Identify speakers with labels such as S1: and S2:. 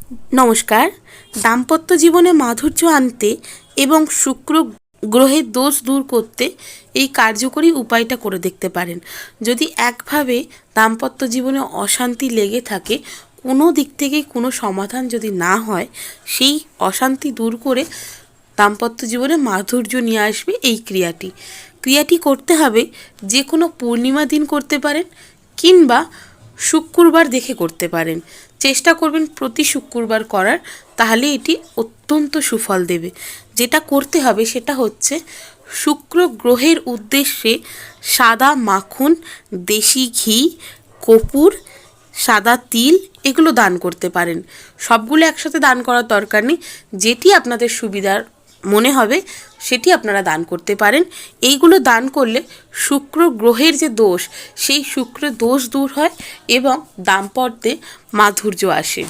S1: নমস্কার। দাম্পত্য জীবনে মাধুর্য আনতে এবং শুক্র গ্রহের দোষ দূর করতে এই কার্যকরী উপায়টা করে দেখতে পারেন। যদি একভাবে দাম্পত্য জীবনে অশান্তি লেগে থাকে, কোনো দিক থেকেই কোনো সমাধান যদি না হয়, সেই অশান্তি দূর করে দাম্পত্য জীবনে মাধুর্য নিয়ে আসবে এই ক্রিয়াটি করতে হবে। যে কোনো পূর্ণিমা দিন করতে পারেন কিংবা শুক্রবার দেখে করতে পারেন। চেষ্টা করবেন প্রতি শুক্রবার করার, তাহলে এটি অত্যন্ত সুফল দেবে। যেটা করতে হবে সেটা হচ্ছে শুক্র গ্রহের উদ্দেশ্যে সাদা মাখন, দেশি ঘি, কর্পূর, সাদা তিল এগুলো দান করতে পারেন। সবগুলো একসাথে দান করার দরকার নেই, যেটি আপনাদের সুবিধার মনে হবে সেটি আপনারা দান করতে পারেন। এইগুলো দান করলে শুক্র গ্রহের যে দোষ, সেই শুক্র দোষ দূর হয় এবং দাম্পত্যে মাধুর্য আসে।